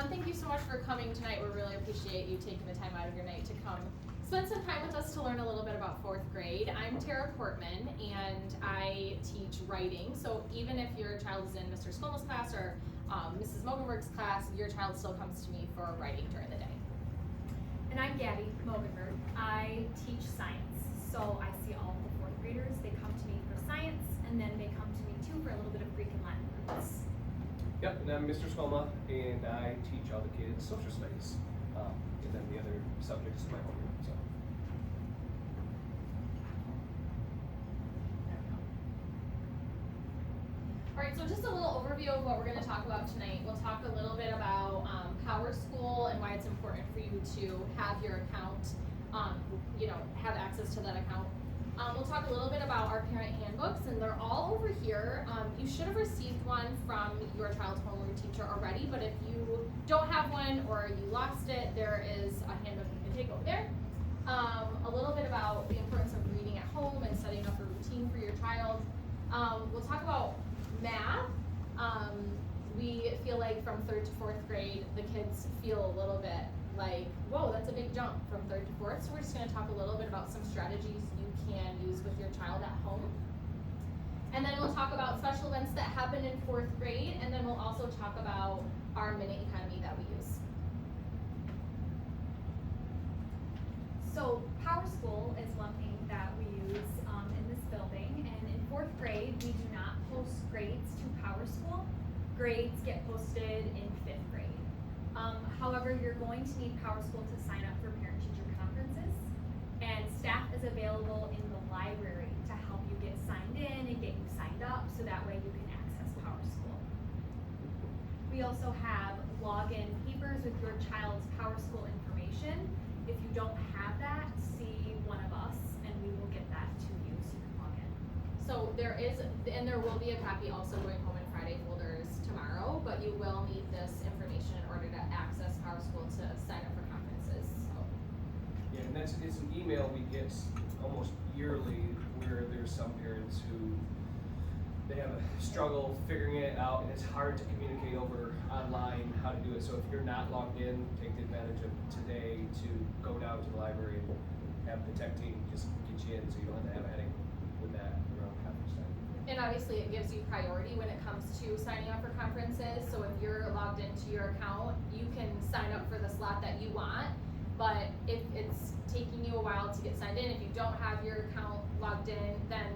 everyone. Thank you so much for coming tonight. We really appreciate you taking the time out of your night to come spend some time with us to learn a little bit about fourth grade. I'm Tara Portman, and I teach writing. So even if your child is in Mr. Skolma's class or Mrs. Mogenberg's class, your child still comes to me for writing during the day. And I'm Gabby Mogenberg. I teach science. So I see all the fourth graders. They come to me for science, and then they come to me too for a little bit of Greek and Latin roots. Yep, and I'm Mr. Skolma, and I teach all the kids social studies, and then the other subjects in my homeroom. So. All right, so just a little overview of what we're going to talk about tonight. We'll talk a little bit about PowerSchool and why it's important for you to have your account, have access to that account. We'll talk a little bit about our parent handbooks, and they're all over here. You should have received one from your child's homeroom teacher already, but if you don't have one or you lost it, there is a handbook you can take over there. A little bit about the importance of reading at home and setting up a routine for your child. We'll talk about math. We feel like from 3rd to 4th grade, the kids feel a little bit like, whoa, that's a big jump from 3rd to 4th. So we're just going to talk a little bit about some strategies you can use with your child at home. And then we'll talk about special events that happen in 4th grade, and then we'll also talk about our Minute Economy that we use. So PowerSchool is one thing that we use in this building, and in 4th grade we do not post grades to PowerSchool. Grades get posted in 5th grade. However, you're going to need PowerSchool to sign up for parent-teacher conferences, and staff is available in the library to help you get signed in and get you signed up so that way you can access PowerSchool. We also have login papers with your child's PowerSchool information. If you don't have that, see one of us and we will get that to you so you can log in. So there is, and there will be a copy also going home in Friday folders tomorrow, but you will need this information in order to access PowerSchool to sign up for conferences. So. Yeah, and it's an email we get almost yearly where there's some parents who they have a struggle figuring it out, and it's hard to communicate over online how to do it. So if you're not logged in, take the advantage of today to go down to the library and have the tech team just get you in so you don't have to have a headache with that around conference time. And obviously it gives you priority when it comes to signing up for conferences. So if you're logged into your account, you can sign up for the slot that you want. But if it's taking you a while to get signed in, if you don't have your account logged in, then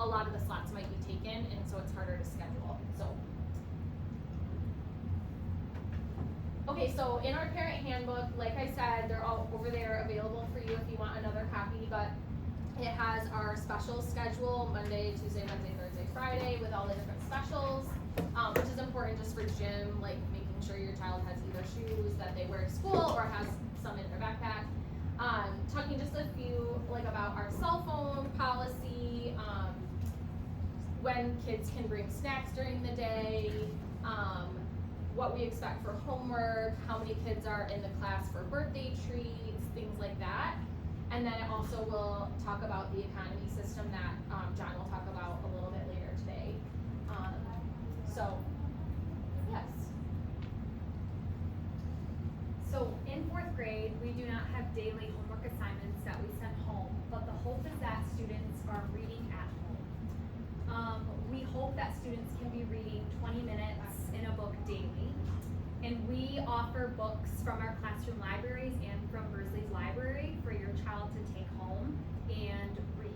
a lot of the slots might be taken, and so it's harder to schedule. So. Okay, so in our parent handbook, like I said, they're all over there available for you if you want another copy, but it has our special schedule, Monday, Tuesday, Wednesday, Thursday, Friday, with all the different specials, which is important just for gym, like making sure your child has either shoes that they wear to school or has some in their backpack. Talking just a few like about our cell phone policy, when kids can bring snacks during the day, what we expect for homework, how many kids are in the class for birthday treats, things like that. And then it also will talk about the economy system that John will talk about a little bit later today. So, yes. So in 4th grade, we do not have daily homework assignments that we send home, but the hope is that students are reading at home. We hope that students can be reading 20 minutes in a book daily, and we offer books from our classroom libraries and from Bursley's library for your child to take home and read.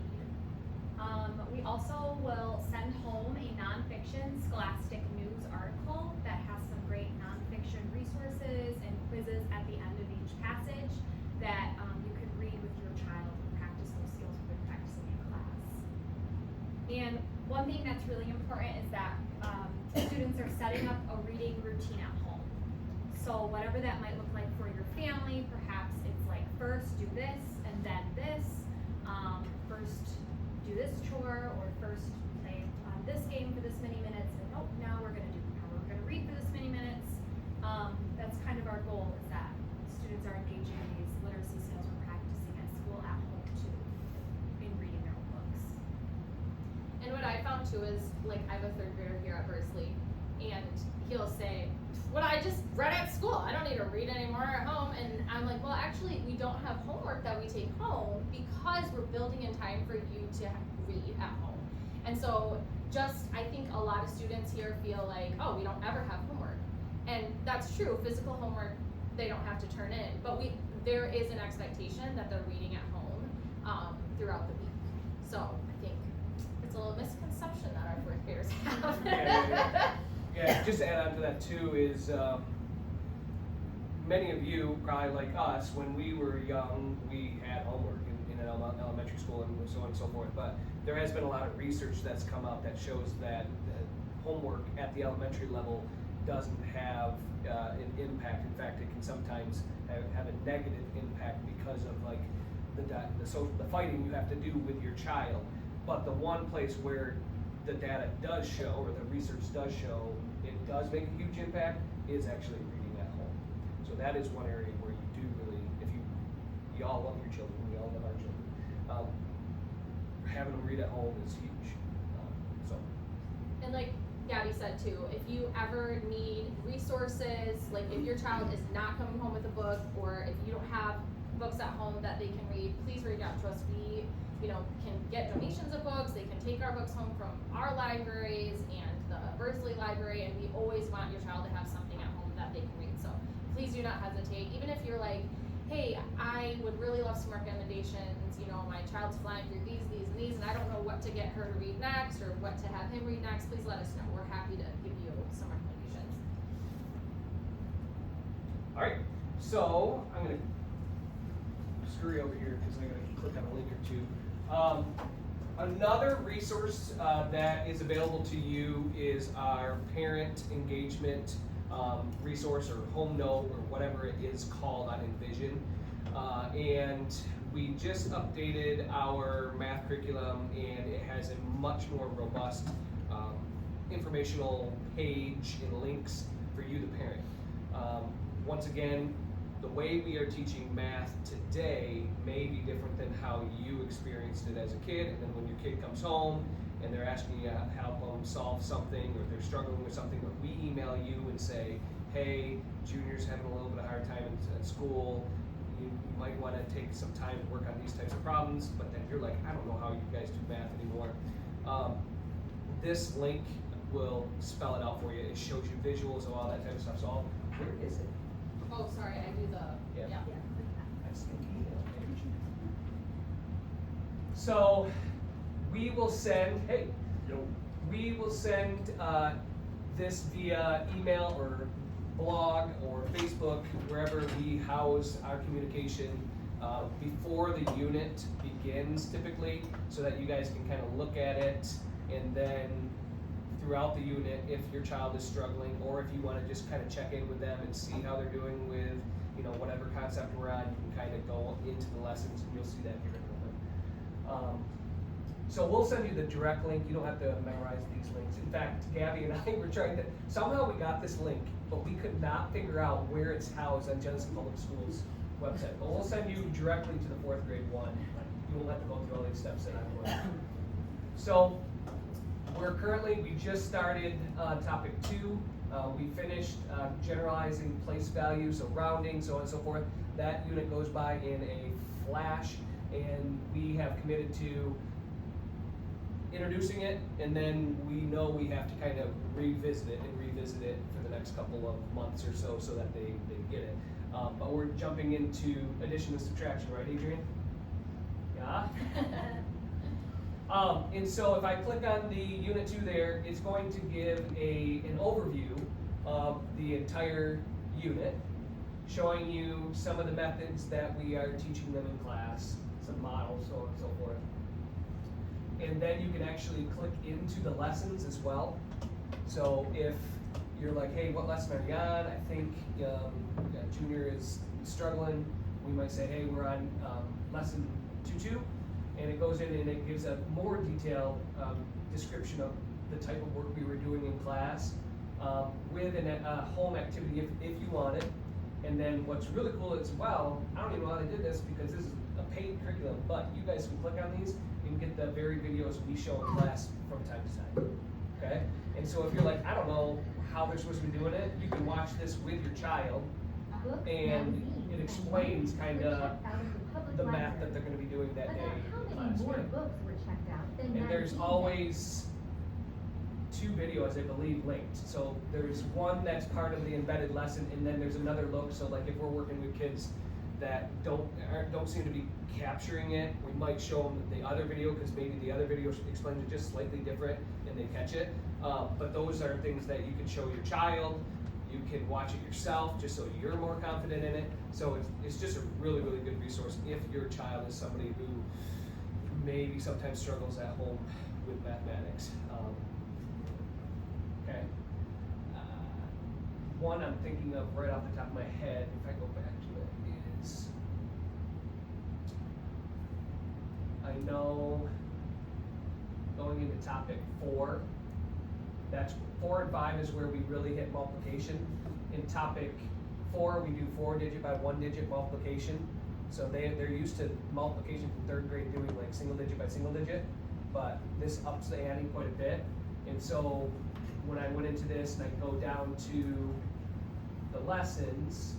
We also will send home a nonfiction Scholastic News article that has some great nonfiction resources and quizzes at the end of each passage that you can read with your child and practice those skills we've been practicing in class. And one thing that's really important is that students are setting up a reading routine at home. So whatever that might look like for your family, perhaps it's like first do this and then this, first do this chore, or first play this game for this many minutes, and now we're gonna read for this many minutes. That's kind of our goal, is that students are engaging in these literacy skills we're practicing at school, at home too, in reading their own books. And what I found too is, like, I have a 3rd grader here at Bursley, and he'll say, what I just read at school, I read anymore at home. And I'm like, well, actually, we don't have homework that we take home because we're building in time for you to read at home. And so I think a lot of students here feel like, oh, we don't ever have homework. And that's true, physical homework, they don't have to turn in, but there is an expectation that they're reading at home throughout the week. So I think it's a little misconception that our fourth graders have. Yeah, just to add on to that too is many of you, probably like us, when we were young, we had homework in elementary school and so on and so forth, but there has been a lot of research that's come out that shows that homework at the elementary level doesn't have an impact. In fact, it can sometimes have a negative impact because of like the fighting you have to do with your child. But the one place where the data does show, or the research does show, it does make a huge impact, is actually reading at home. So that is one area where you do really, if you all love your children, we all love our children, having them read at home is huge. And like Gabby said too, if you ever need resources, like if your child is not coming home with a book, or if you don't have books at home that they can read, please reach out to us. We, can get donations of books. They can take our books home from our libraries and the Versley Library, and we always want your child to have something at home that they can read. So please do not hesitate. Even if you're like, hey, I would really love some recommendations. My child's flying through these, and I don't know what to get her to read next or what to have him read next. Please let us know. We're happy to give you some recommendations. All right, so I'm going to scurry over here because I'm going to click on a link or two. Another resource that is available to you is our parent engagement resource, or home note, or whatever it is called on Envision. And we just updated our math curriculum, and it has a much more robust informational page and links for you, the parent. Once again, the way we are teaching math today may be different than how you experienced it as a kid, and then when your kid comes home and they're asking you to help them solve something, or they're struggling with something, but we email you and say, hey, Junior's having a little bit of a hard time at school, you might want to take some time to work on these types of problems, but then you're like, I don't know how you guys do math anymore. This link will spell it out for you. It shows you visuals of all that type of stuff. So where is it? Oh, sorry, I do the, yeah. That's the email page. So we will send, we will send this via email or blog or Facebook, wherever we house our communication before the unit begins typically, so that you guys can kind of look at it, and then throughout the unit, if your child is struggling, or if you want to just kind of check in with them and see how they're doing with whatever concept we're on, you can kind of go into the lessons, and you'll see that here in a moment. So we'll send you the direct link. You don't have to memorize these links. In fact, Gabby and I were trying to, somehow we got this link, but we could not figure out where it's housed on Genesee Public Schools website. But we'll send you directly to the 4th grade one. You won't have to go through all these steps that I'm going through. So we just started topic 2. We finished generalizing place value, so rounding, so on and so forth. That unit goes by in a flash, and we have committed to introducing it, and then we know we have to kind of revisit it for the next couple of months or so that they get it. But we're jumping into addition and subtraction, right, Adrian? Yeah? And so if I click on the Unit 2 there, it's going to give an overview of the entire unit, showing you some of the methods that we are teaching them in class, some models, so on and so forth. And then you can actually click into the lessons as well. So if you're like, hey, what lesson are you on? I think Junior is struggling. We might say, hey, we're on lesson 2.2. And it goes in and it gives a more detailed description of the type of work we were doing in class with a home activity if you wanted. And then what's really cool as well, I don't even know how they did this because this is a paid curriculum, but you guys can click on these and get the very videos we show in class from time to time, okay? And so if you're like, I don't know how they're supposed to be doing it, you can watch this with your child and it explains kind of the math that they're going to be doing that day in class. And there's always 2 videos, I believe, linked. So there's one that's part of the embedded lesson, and then there's another look. So like if we're working with kids that don't seem to be capturing it, we might show them the other video, because maybe the other video explains it just slightly different and they catch it. But those are things that you can show your child. You can watch it yourself just so you're more confident in it. So it's just a really, really good resource if your child is somebody who maybe sometimes struggles at home with mathematics. Okay. One I'm thinking of right off the top of my head, if I go back to it, is I know going into topic 4, that's 4 and 5 is where we really hit multiplication. In topic 4, we do 4-digit by 1-digit multiplication. So they're used to multiplication from 3rd grade doing like single digit by single digit, but this ups the ante quite a bit. And so when I went into this and I go down to the lessons,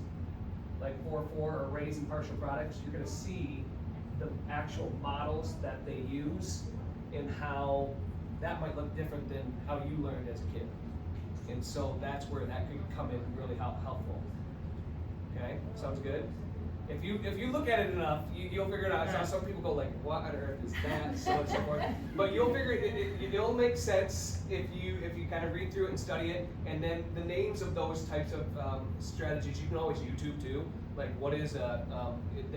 like 4-4 arrays and partial products, you're gonna see the actual models that they use and how that might look different than how you learned as a kid. And so that's where that could come in really helpful. Okay, sounds good? If you look at it enough, you'll figure it out. Some people go like, what on earth is that, so on and so forth. But you'll figure it'll make sense if you kind of read through it and study it. And then the names of those types of strategies, you can always YouTube too. Like what is the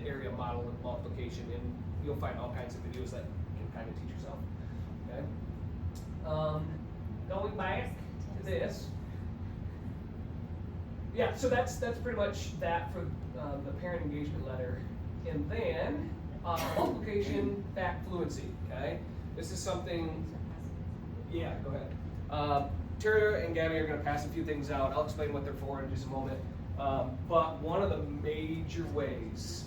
area model of multiplication, and you'll find all kinds of videos that you can kind of teach yourself. Okay. Going back to this. Yeah, so that's pretty much that for the parent engagement letter. And then multiplication fact fluency, okay? This is something, yeah, go ahead. Tara and Gabby are gonna pass a few things out. I'll explain what they're for in just a moment. But one of the major ways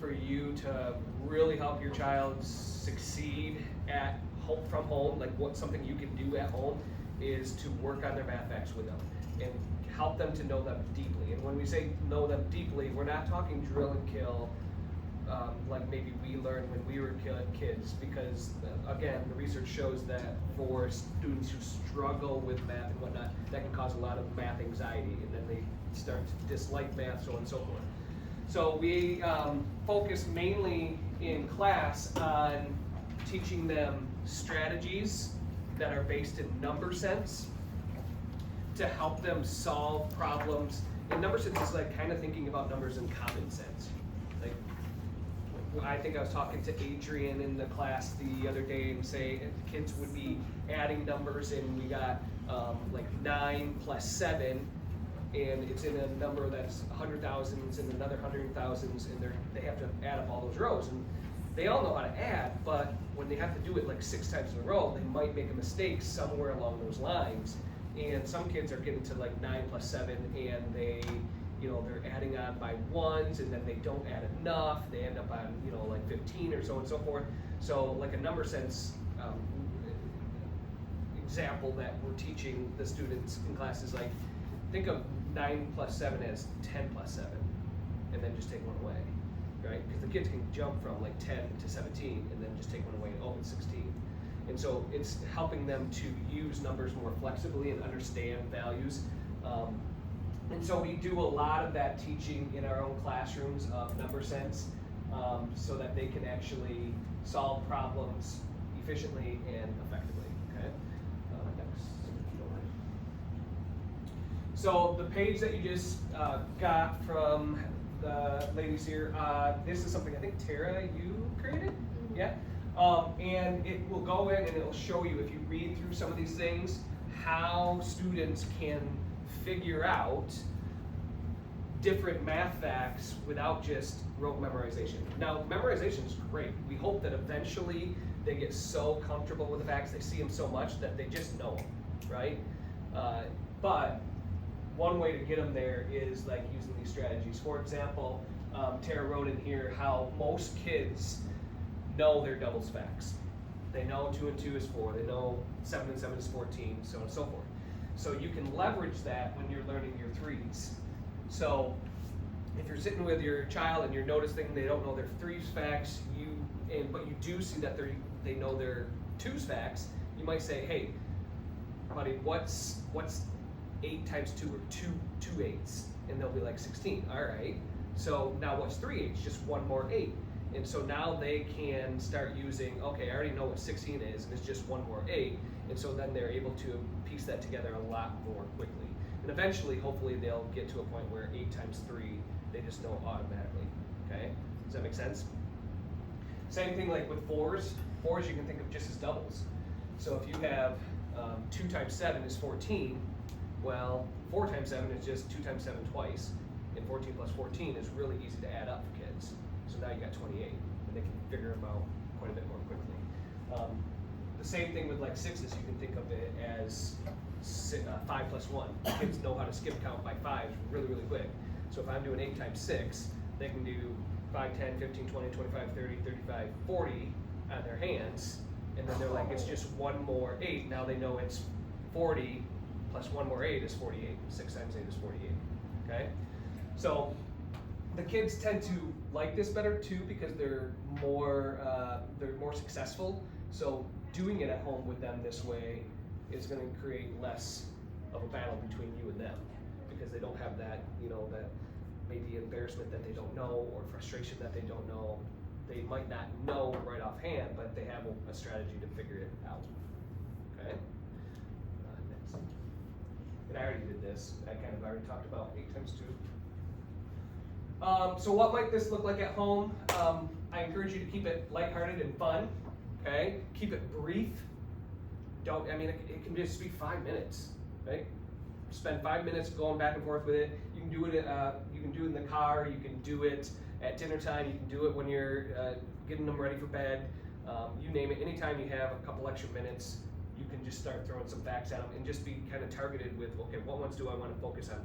for you to really help your child succeed at home from home, like something you can do at home, is to work on their math facts with them and help them to know them deeply. And when we say know them deeply, we're not talking drill and kill like maybe we learned when we were kids, because again, the research shows that for students who struggle with math and whatnot, that can cause a lot of math anxiety, and then they start to dislike math, so on and so forth. So we focus mainly in class on teaching them strategies that are based in number sense to help them solve problems. And number sense is like kind of thinking about numbers in common sense. Like, I think I was talking to Adrian in the class the other day and say the kids would be adding numbers, and we got like 9 plus 7, and it's in a number that's 100,000s and another 100,000s, and they have to add up all those rows. And they all know how to add, but when they have to do it like 6 times in a row, they might make a mistake somewhere along those lines. And some kids are getting to like 9 plus 7, and they're adding on by ones, and then they don't add enough. They end up on, like 15 or so and so forth. So like a number sense example that we're teaching the students in class is like, think of 9 plus 7 as 10 plus 7, and then just take one away, right? Because the kids can jump from like 10 to 17, and then just take one away, and it's 16. And so it's helping them to use numbers more flexibly and understand values. And so we do a lot of that teaching in our own classrooms of number sense, so that they can actually solve problems efficiently and effectively. Okay. Next. So the page that you just got from the ladies here, this is something I think Tara, you created? Yeah. And it will go in and it will show you, if you read through some of these things, how students can figure out different math facts without just rote memorization. Now, memorization is great. We hope that eventually they get so comfortable with the facts, they see them so much that they just know them, right? But one way to get them there is like using these strategies. For example, Tara wrote in here how most kids know their doubles facts. They know 2 and 2 is 4. They know 7 and 7 is 14, so on and so forth. So you can leverage that when you're learning your threes. So if you're sitting with your child and you're noticing they don't know their threes facts, but you do see that they know their twos facts, you might say, hey, buddy, what's 8 times 2 or 2 8s? And they'll be like 16. All right. So now what's 3 8s? Just one more 8. And so now they can start using, okay, I already know what 16 is, and it's just one more 8. And so then they're able to piece that together a lot more quickly. And eventually, hopefully, they'll get to a point where 8 times 3, they just know automatically. Okay? Does that make sense? Same thing like with 4s. 4s you can think of just as doubles. So if you have 2 times 7 is 14, well, 4 times 7 is just 2 times 7 twice. And 14 plus 14 is really easy to add up for kids. So now you got 28, and they can figure them out quite a bit more quickly. The same thing with like 6s, you can think of it as 5 plus 1. Kids know how to skip count by 5s really, really quick. So if I'm doing 8 times 6, they can do 5, 10, 15, 20, 25, 30, 35, 40 on their hands. And then they're like, it's just one more 8. Now they know it's 40 plus one more 8 is 48. 6 times 8 is 48. Okay? So the kids tend to like this better too because they're more successful. So doing it at home with them this way is going to create less of a battle between you and them because they don't have that, that maybe embarrassment that they don't know or frustration that they don't know. They might not know right offhand, but they have a strategy to figure it out. Okay? Next. And I already did this. I kind of already talked about 8 times 2. So what might this look like at home? I encourage you to keep it lighthearted and fun. Okay? Keep it brief. It can just be 5 minutes, right? Spend 5 minutes going back and forth with it. You can do it. You can do it in the car. You can do it at dinner time. You can do it when you're getting them ready for bed. You name it. Anytime you have a couple extra minutes, you can just start throwing some facts at them and just be kind of targeted with, okay, what ones do I want to focus on?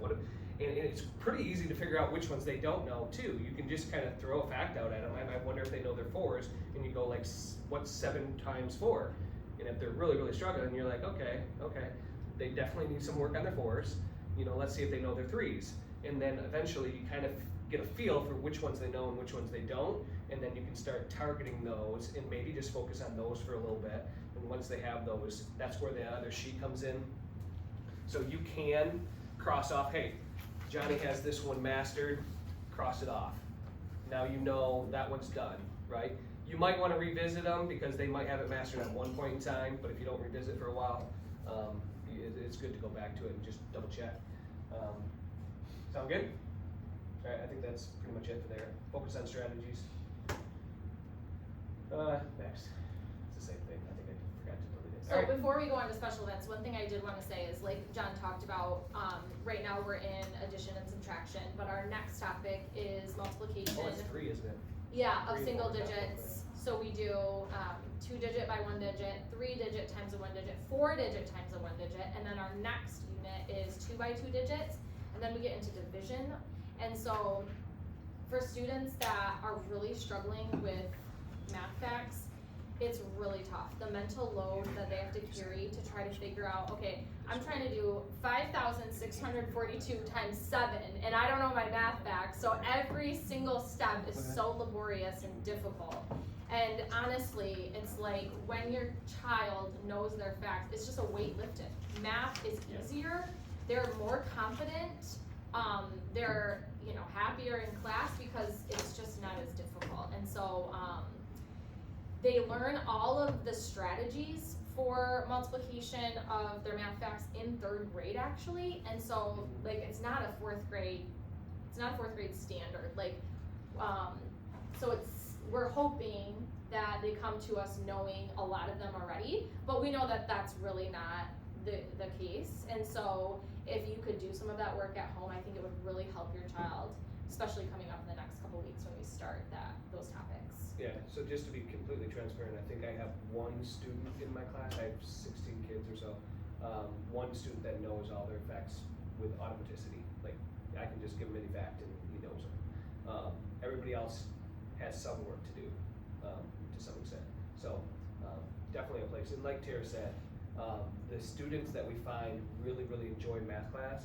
And it's pretty easy to figure out which ones they don't know too. You can just kind of throw a fact out at them. I wonder if they know their 4s, and you go like, what's 7 times 4? And if they're really, really struggling, you're like, okay, they definitely need some work on their 4s. Let's see if they know their 3s. And then eventually you kind of get a feel for which ones they know and which ones they don't. And then you can start targeting those and maybe just focus on those for a little bit. And once they have those, that's where the other sheet comes in. So you can cross off, hey, Johnny has this one mastered, cross it off. Now you know that one's done, right? You might want to revisit them because they might have it mastered at one point in time, but if you don't revisit for a while, it's good to go back to it and just double check. Sound good? All right, I think that's pretty much it for there. Focus on strategies. Next. It's the same thing. I think I forgot to delete it. So before we go on to special events, one thing I did want to say is, like John talked about, right now we're in addition and subtraction, but our next topic is multiplication. Oh, it's 3, isn't it? Yeah, of 3 single and 4, digits. So we do 2-digit by 1 digit, 3-digit times a 1 digit, 4-digit times a 1 digit, and then our next unit is 2 by 2 digits, and then we get into division. And so for students that are really struggling with math facts, it's really tough. The mental load that they have to carry to try to figure out, okay, I'm trying to do 5,642 times 7, and I don't know my math facts, so every single step is so laborious and difficult. And honestly, it's like when your child knows their facts, it's just a weight lifted. Math is easier, they're more confident, they're happier in class because it's just not as difficult. And so they learn all of the strategies for multiplication of their math facts in 3rd grade actually. And so like it's not a 4th grade standard. So we're hoping that they come to us knowing a lot of them already, but we know that that's really not the case. And so if you could do some of that work at home, I think it would really help your child, especially coming up in the next couple weeks when we start those topics. Yeah, so just to be completely transparent, I think I have 1 student in my class. I have 16 kids or so. 1 student that knows all their facts with automaticity. Like, I can just give him any fact and he knows them. Everybody else has some work to do, to some extent. So, definitely a place. And like Tara said, the students that we find really, really enjoy math class,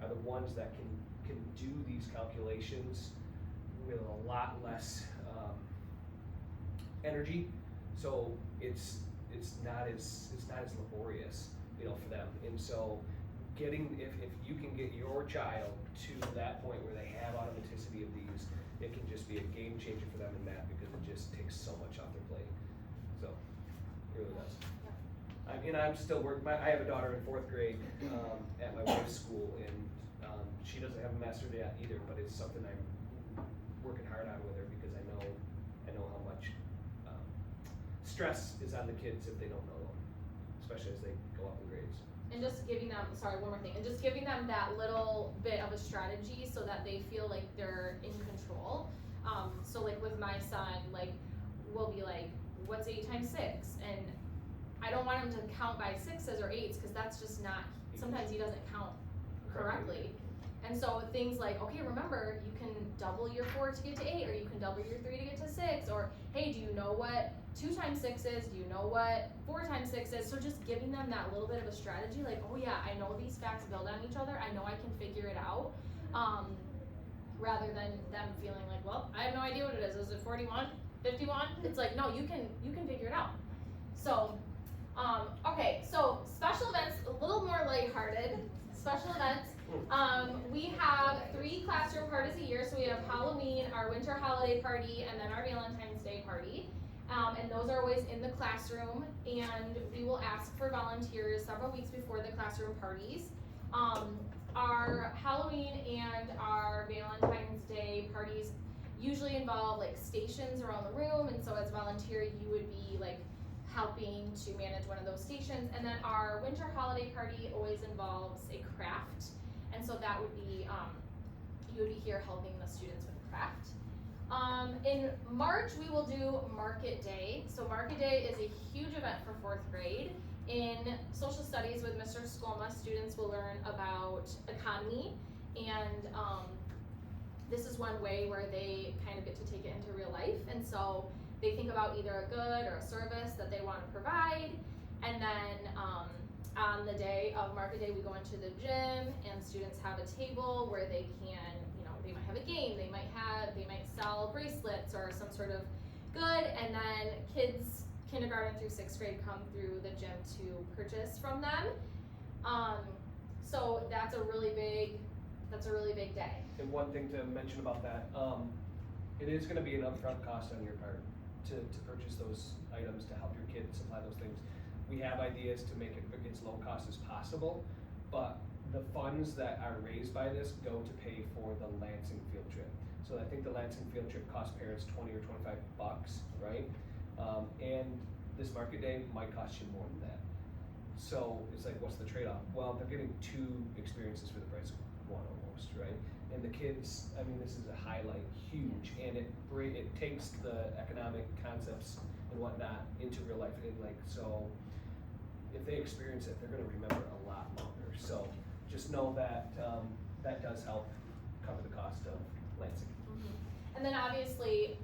are the ones that can do these calculations with a lot less energy. So it's not as laborious, you know, for them. And so getting, if you can get your child to that point where they have automaticity of these, it can just be a game changer for them in math, because it just takes so much off their plate. So it really does. I'm still working. I have a daughter in 4th grade at my wife's school, and she doesn't have a master's yet either. But it's something I'm working hard on with her, because I know how much stress is on the kids if they don't know them, especially as they go up in grades. And just giving them, sorry, one more thing, and just giving them that little bit of a strategy so that they feel like they're in control. So like with my son, like we'll be like, what's 8 times 6? And I don't want him to count by 6s or 8s, because that's just not, sometimes he doesn't count correctly. And so things like, okay, remember, you can double your 4 to get to 8, or you can double your 3 to get to 6, or hey, do you know what 2 times 6 is? Do you know what 4 times 6 is? So just giving them that little bit of a strategy, like, oh yeah, I know these facts build on each other, I know I can figure it out, rather than them feeling like, well, I have no idea what it is it 41, 51? It's like, no, you can figure it out. So, okay, so special events, a little more lighthearted. Special events. We have 3 classroom parties a year. So we have Halloween, our winter holiday party, and then our Valentine's Day party. And those are always in the classroom. And we will ask for volunteers several weeks before the classroom parties. Our Halloween and our Valentine's Day parties usually involve like stations around the room. And so as a volunteer, you would be like helping to manage one of those stations. And then our winter holiday party always involves a craft. And so that would be, you would be here helping the students with the craft. In March, we will do Market Day. So Market Day is a huge event for 4th grade. In social studies with Mr. Skolma, students will learn about economy, and this is one way where they kind of get to take it into real life. And so they think about either a good or a service that they want to provide, and then on the day of Market Day, we go into the gym, and students have a table where they can, you know, they might have a game, they might sell bracelets or some sort of good, and then kids kindergarten through 6th grade come through the gym to purchase from them. So that's a really big day. And one thing to mention about that, it is going to be an upfront cost on your part to purchase those items to help your kid supply those things. We have ideas to make it as low cost as possible, but the funds that are raised by this go to pay for the Lansing field trip. So I think the Lansing field trip costs parents $20 or $25, right? And this Market Day might cost you more than that. So it's like, what's the trade-off? Well, they're getting 2 experiences for the price of 1 almost, right? And the kids, I mean, this is a highlight, huge, and it takes the economic concepts and whatnot into real life. And like, so if they experience it, they're going to remember a lot longer. So just know that that does help cover the cost of Lansing. Mm-hmm. And then obviously,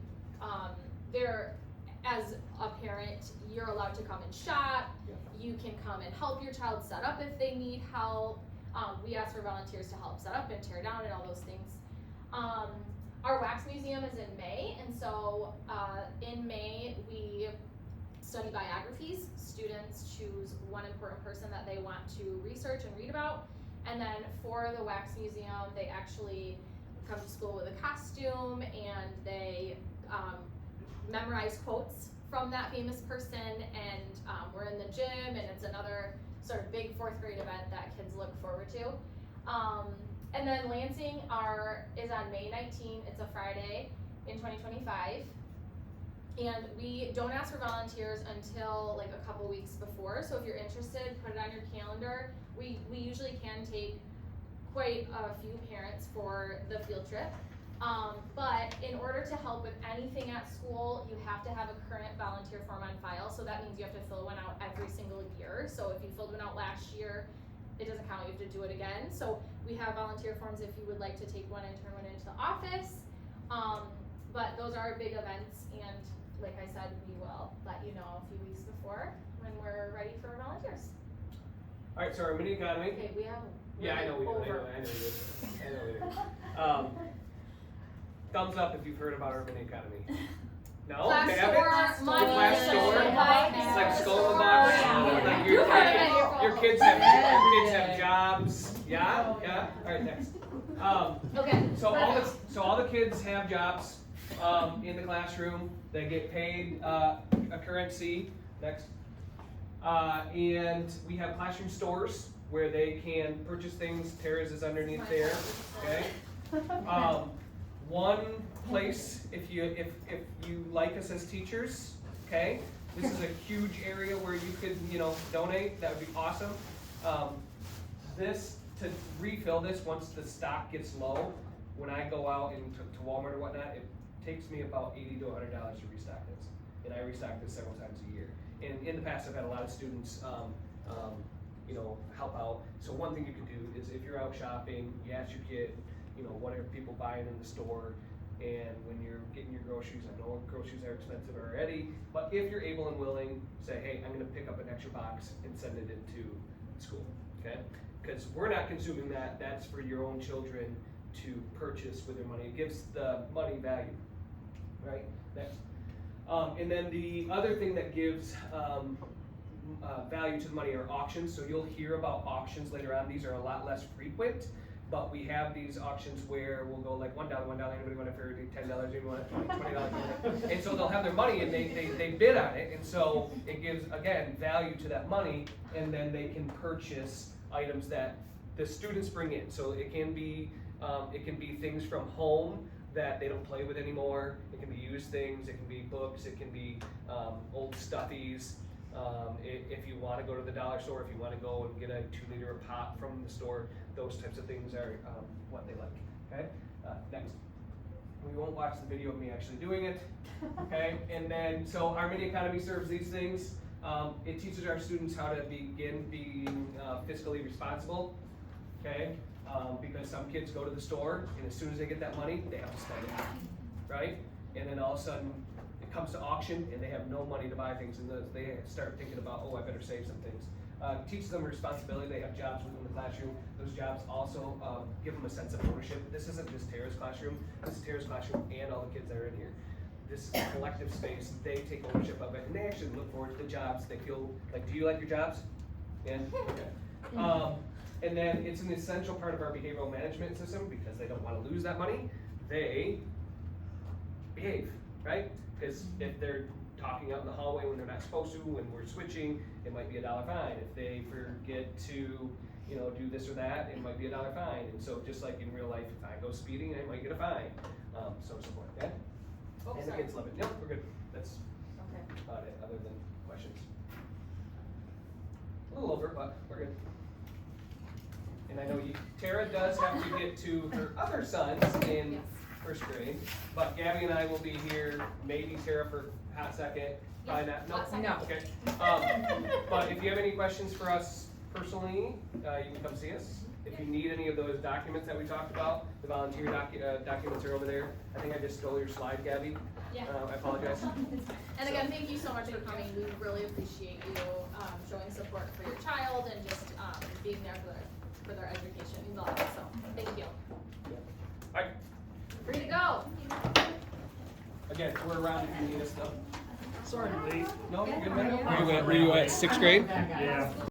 as a parent, you're allowed to come and shop. Yeah. You can come and help your child set up if they need help. We ask for volunteers to help set up and tear down and all those things. Our wax museum is in May, and so in May we study biographies. Students choose one important person that they want to research and read about, and then for the wax museum, they actually come to school with a costume, and they memorize quotes from that famous person, and we're in the gym, and it's another sort of big 4th grade event that kids look forward to. And then Lansing is on May 19th. It's a Friday in 2025. And we don't ask for volunteers until like a couple weeks before. So if you're interested, put it on your calendar. We usually can take quite a few parents for the field trip. But in order to help with anything at school, you have to have a current volunteer form on file. So that means you have to fill one out every single year. So if you filled one out last year, it doesn't count, you have to do it again. So we have volunteer forms if you would like to take one and turn one into the office. But those are big events, and like I said, we will let you know a few weeks before when we're ready for volunteers. All right, so our mini economy. Okay, we have Yeah, I know we do, I know we do. Thumbs up if you've heard about Urban Academy. No? Class Okay, store, haven't? money, Class store? bikes. It's like skull in the box. Yeah. Like You heard it, you're your kids have jobs. Yeah? Yeah? Alright, next. Okay. So all the kids have jobs in the classroom. They get paid a currency. Next. And we have classroom stores where they can purchase things. Tara's is underneath there. Okay. One place, if you like us as teachers, okay, this is a huge area where you could, donate. That would be awesome. To refill this, once the stock gets low, when I go out to Walmart or whatnot, it takes me about $80 to $100 to restock this, and I restock this several times a year. And in the past, I've had a lot of students, help out. So one thing you can do is if you're out shopping, you ask your kid, what are people buying in the store? And when you're getting your groceries, I know groceries are expensive already, but if you're able and willing, say, hey, I'm gonna pick up an extra box and send it into school, okay? Because we're not consuming that, that's for your own children to purchase with their money. It gives the money value, right? Next. And then the other thing that gives value to the money are auctions. So you'll hear about auctions later on. These are a lot less frequent, but we have these auctions where we'll go like $1, anybody want it for $10, anybody want it $20, and so they'll have their money and they bid on it, and so it gives, again, value to that money, and then they can purchase items that the students bring in. So it can be things from home that they don't play with anymore. It can be used things, it can be books, it can be old stuffies. If you want to go to the dollar store, if you want to go and get a 2-liter of pop from the store, those types of things are what they like. Okay. Next. We won't watch the video of me actually doing it. Okay. And then, so our mini academy serves these things. It teaches our students how to begin being fiscally responsible. Okay. Because some kids go to the store and as soon as they get that money, they have to spend it, right? And then all of a sudden it comes to auction and they have no money to buy things, and they start thinking about, oh, I better save some things. Teaches them responsibility. They have jobs within the classroom. Those jobs also give them a sense of ownership. This isn't just Tara's classroom. This is Tara's classroom and all the kids that are in here. This is a collective space. They take ownership of it, and they actually look forward to the jobs. They feel like, do you like your jobs? And okay. And then it's an essential part of our behavioral management system because they don't want to lose that money. They behave, right? Because if they're talking out in the hallway when they're not supposed to, when we're switching, it might be $1 fine. If they forget to, do this or that, it might be $1 fine. And so just like in real life, if I go speeding, I might get a fine. So forth. Okay? Oh, and sorry. the kids love it. Yep, we're good. That's Okay. about it, other than questions. A little over, but we're good. And I know Tara does have to get to her other sons in first grade, but Gabby and I will be here, maybe Tara for a hot second, probably not, Hot second. no, okay. But if you have any questions for us personally, you can come see us. If you need any of those documents that we talked about, the volunteer documents are over there. I think I just stole your slide, Gabby. Yeah. I apologize. And again, thank you so much for coming. We really appreciate you showing support for your child and just being there for their education. We love it, so thank you. All right. Free to go. Again, we're around if you need us though. Sorry, late. No, you're good, man. Were you at 6th grade? Yeah.